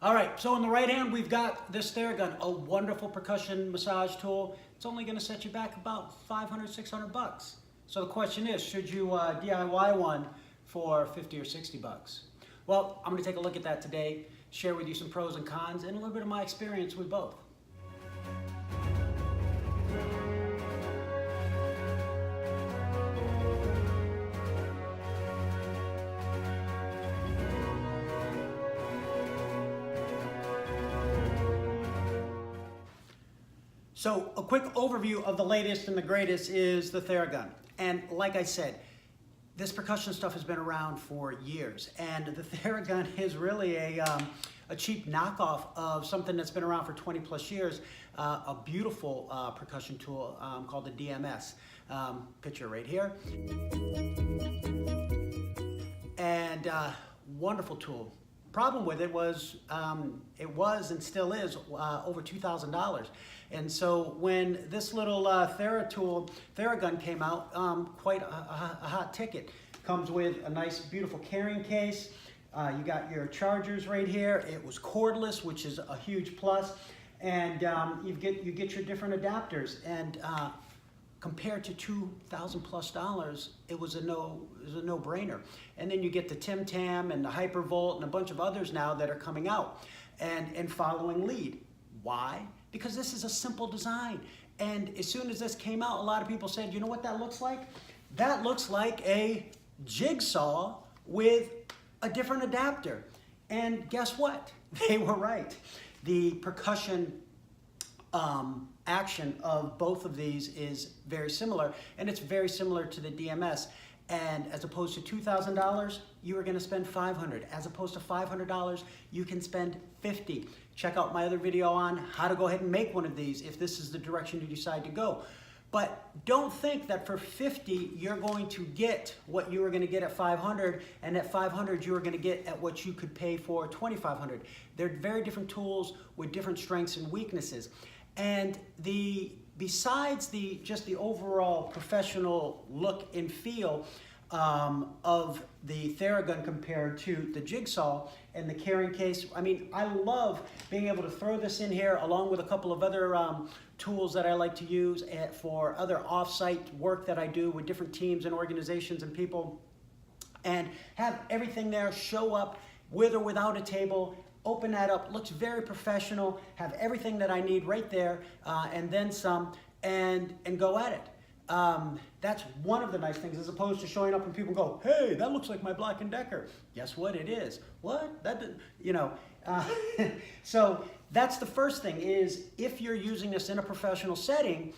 All right, so in the right hand, we've got this Theragun, a wonderful percussion massage tool. It's only gonna set you back about 500, 600 bucks. So the question is, should you DIY one for 50 or 60 bucks? Well, I'm gonna take a look at that today, share with you some pros and cons, and a little bit of my experience with both. So a quick overview of the latest and the greatest is the Theragun. And like I said, this percussion stuff has been around for years. And the Theragun is really a cheap knockoff of something that's been around for 20 plus years, a beautiful percussion tool called the DMS. Picture right here. And wonderful tool. Problem with it was and still is over $2,000. And so when this little Theragun came out, quite a hot ticket. Comes with a nice, beautiful carrying case. You got your chargers right here. It was cordless, which is a huge plus. And you get your different adapters. And compared to $2,000 plus, it was a no-brainer. And then you get the Tim Tam and the Hypervolt and a bunch of others now that are coming out and following lead. Why? Because this is a simple design. And as soon as this came out, a lot of people said, you know what that looks like? That looks like a jigsaw with a different adapter. And guess what? They were right. The percussion action of both of these is very similar, and it's very similar to the DMS. And as opposed to $2,000, you are going to spend $500. As opposed to $500, you can spend $50. Check out my other video on how to go ahead and make one of these if this is the direction you decide to go. But don't think that for $50 you're going to get what you were going to get at $500, and at $500 you are going to get at what you could pay for $2,500. They're very different tools with different strengths and weaknesses. And besides just the overall professional look and feel of the Theragun compared to the jigsaw and the carrying case, I mean, I love being able to throw this in here along with a couple of other tools that I like to use for other off-site work that I do with different teams and organizations and people, and have everything there show up with or without a table. Open that up, looks very professional, have everything that I need right there, and then some, and go at it. That's one of the nice things, as opposed to showing up and people go, hey, that looks like my Black & Decker. Guess what it is? What? So that's the first thing is, if you're using this in a professional setting,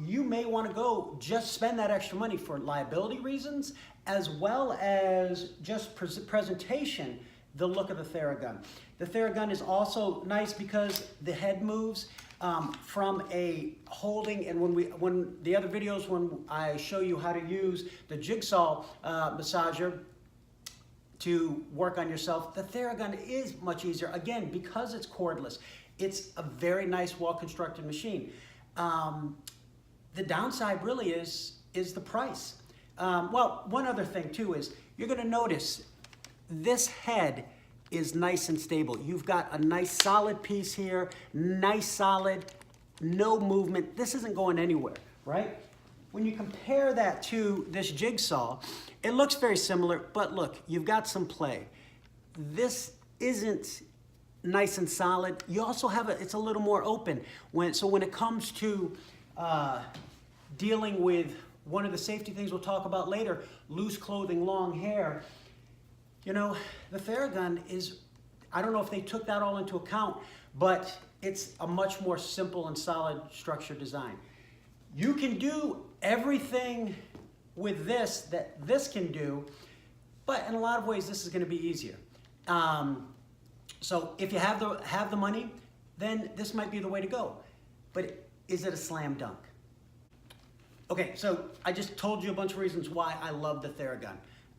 you may want to go just spend that extra money for liability reasons, as well as just presentation. The look of the Theragun. The Theragun is also nice because the head moves from a holding, and when the other videos, when I show you how to use the jigsaw massager to work on yourself, the Theragun is much easier. Again, because it's cordless, it's a very nice, well-constructed machine. The downside really is the price. Well, one other thing too is you're going to notice this head is nice and stable. You've got a nice solid piece here, nice solid, no movement. This isn't going anywhere, right? When you compare that to this jigsaw, it looks very similar, but look, you've got some play. This isn't nice and solid. You also have it's a little more open. So when it comes to dealing with one of the safety things we'll talk about later, loose clothing, long hair, you know, the Theragun is, I don't know if they took that all into account, but it's a much more simple and solid structure design. You can do everything with this that this can do, but in a lot of ways this is going to be easier. So if you have the money, then this might be the way to go. But is it a slam dunk? Okay, so I just told you a bunch of reasons why I love the Theragun.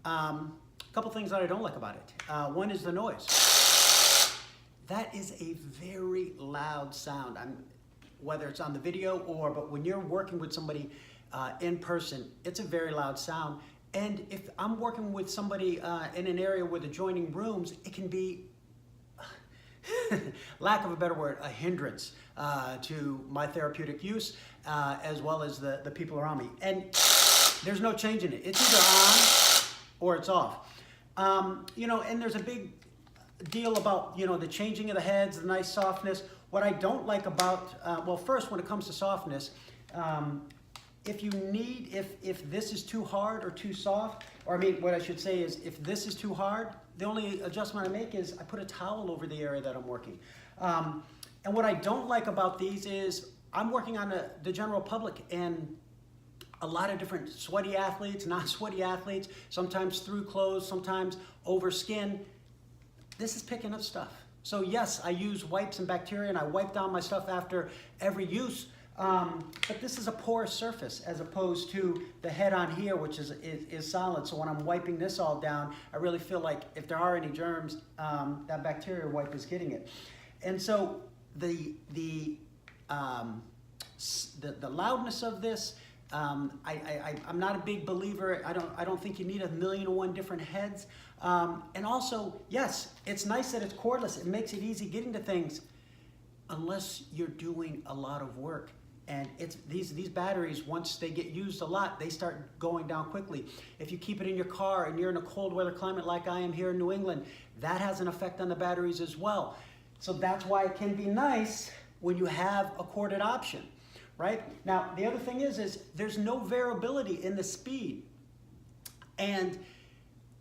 A couple things that I don't like about it. One is the noise. That is a very loud sound. Whether it's on the video but when you're working with somebody in person, it's a very loud sound. And if I'm working with somebody in an area with adjoining rooms, it can be lack of a better word, a hindrance to my therapeutic use, as well as the people around me. And there's no change in it. It's either on or it's off. You know, and there's a big deal about, you know, the changing of the heads, the nice softness. What I don't like about, well, first, when it comes to softness, if this is too hard or too soft, or I mean, what I should say is, if this is too hard, the only adjustment I make is I put a towel over the area that I'm working. And what I don't like about these is I'm working on the general public, and a lot of different sweaty athletes, non-sweaty athletes, sometimes through clothes, sometimes over skin. This is picking up stuff. So yes, I use wipes and bacteria, and I wipe down my stuff after every use. But this is a porous surface as opposed to the head on here, which is solid. So when I'm wiping this all down, I really feel like if there are any germs, that bacteria wipe is getting it. And so the loudness of this, I'm not a big believer. I don't think you need 1,000,001 different heads. And also, yes, it's nice that it's cordless. It makes it easy getting to things, unless you're doing a lot of work. And it's these batteries, once they get used a lot, they start going down quickly. If you keep it in your car and you're in a cold weather climate like I am here in New England, that has an effect on the batteries as well. So that's why it can be nice when you have a corded option, right? Now, the other thing is there's no variability in the speed. And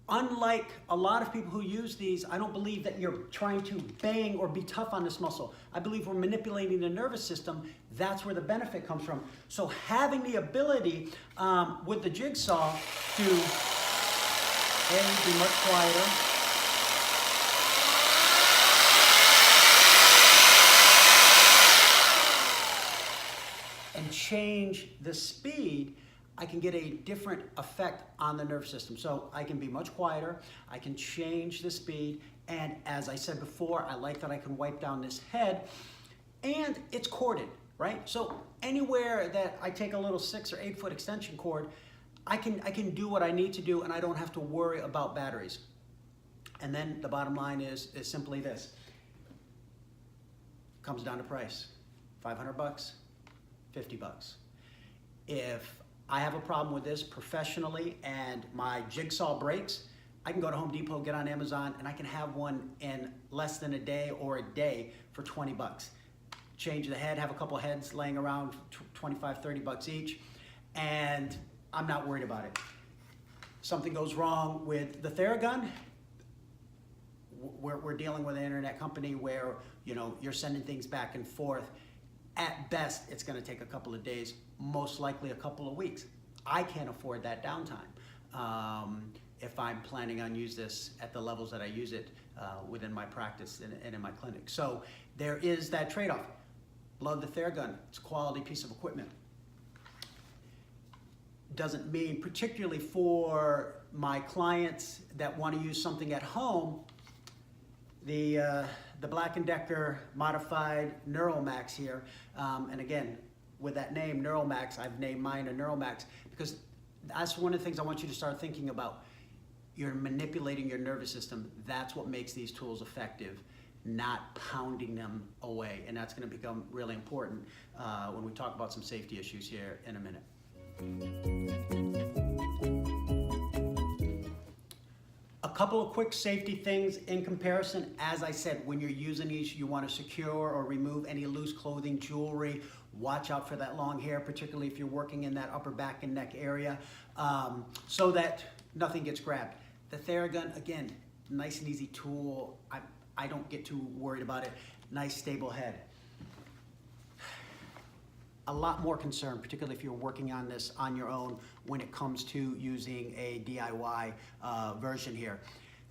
unlike a lot of people who use these, I don't believe that you're trying to bang or be tough on this muscle. I believe we're manipulating the nervous system. That's where the benefit comes from. So having the ability with the jigsaw to, be much quieter. And change the speed, I can get a different effect on the nerve system. So I can be much quieter, I can change the speed, and as I said before, I like that I can wipe down this head, and it's corded, right? So anywhere that I take a little 6 or 8 foot extension cord, I can do what I need to do, and I don't have to worry about batteries. And then the bottom line is simply this. Comes down to price. $500, $50. If I have a problem with this professionally and my jigsaw breaks, I can go to Home Depot, get on Amazon, and I can have one in less than a day or a day for $20. Change the head, have a couple heads laying around, 25, $30 each, and I'm not worried about it. Something goes wrong with the Theragun, we're dealing with an internet company where, you know, you're sending things back and forth. At best, it's going to take a couple of days, most likely a couple of weeks. I can't afford that downtime if I'm planning on use this at the levels that I use it within my practice and in my clinic. So there is that trade-off. Love the Theragun. It's a quality piece of equipment. Doesn't mean, particularly for my clients that want to use something at home, the Black & Decker modified Neuromax here, and again, with that name, Neuromax, I've named mine a Neuromax because that's one of the things I want you to start thinking about. You're manipulating your nervous system. That's what makes these tools effective, not pounding them away. And that's going to become really important when we talk about some safety issues here in a minute. A couple of quick safety things in comparison. As I said, when you're using these, you want to secure or remove any loose clothing, jewelry. Watch out for that long hair, particularly if you're working in that upper back and neck area, so that nothing gets grabbed. The Theragun, again, nice and easy tool. I don't get too worried about it. Nice stable head. A lot more concern, particularly if you're working on this on your own when it comes to using a DIY version here.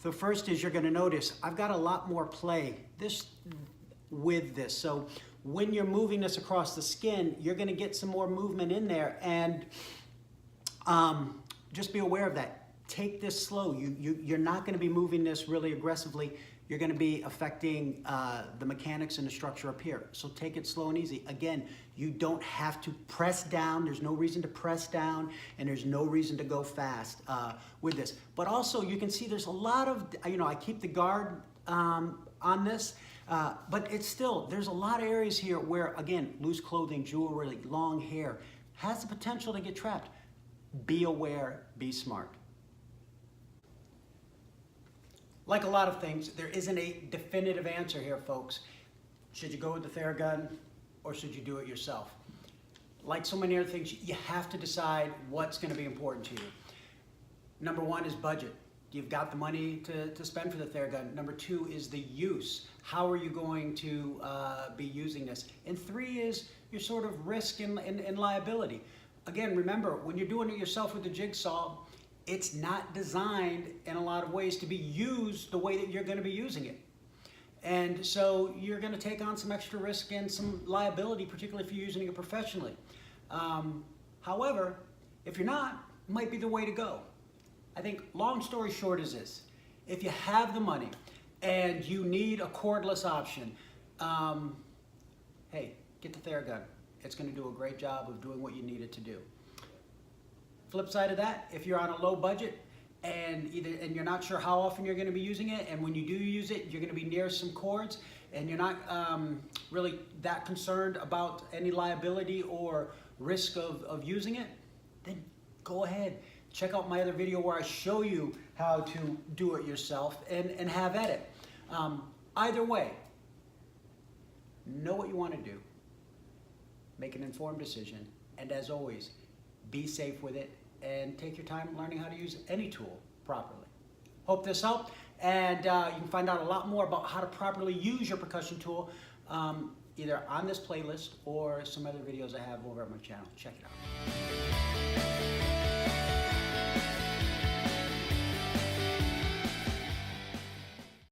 The first is you're going to notice I've got a lot more play with this. So when you're moving this across the skin, you're going to get some more movement in there, and just be aware of that. Take this slow. You're not going to be moving this really aggressively. You're going to be affecting the mechanics and the structure up here. So take it slow and easy. Again, you don't have to press down. There's no reason to press down, and there's no reason to go fast with this. But also, you can see there's a lot of, I keep the guard on this, but it's still, there's a lot of areas here where, again, loose clothing, jewelry, long hair, has the potential to get trapped. Be aware, be smart. Like a lot of things, there isn't a definitive answer here, folks. Should you go with the Theragun or should you do it yourself? Like so many other things, you have to decide what's going to be important to you. Number one is budget. You've got the money to spend for the Theragun. Number two is the use. How are you going to be using this? And three is your sort of risk and liability. Again, remember, when you're doing it yourself with the jigsaw, it's not designed in a lot of ways to be used the way that you're going to be using it. And so you're going to take on some extra risk and some liability, particularly if you're using it professionally. However, if you're not, it might be the way to go. I think long story short is this. If you have the money and you need a cordless option, hey, get the Theragun. It's going to do a great job of doing what you need it to do. Flip side of that, if you're on a low budget and you're not sure how often you're going to be using it, and when you do use it, you're going to be near some cords, and you're not really that concerned about any liability or risk of using it, then go ahead. Check out my other video where I show you how to do it yourself and have at it. Either way, know what you want to do. Make an informed decision. And as always, be safe with it and take your time learning how to use any tool properly. Hope this helped. And you can find out a lot more about how to properly use your percussion tool either on this playlist or some other videos I have over at my channel. Check it out.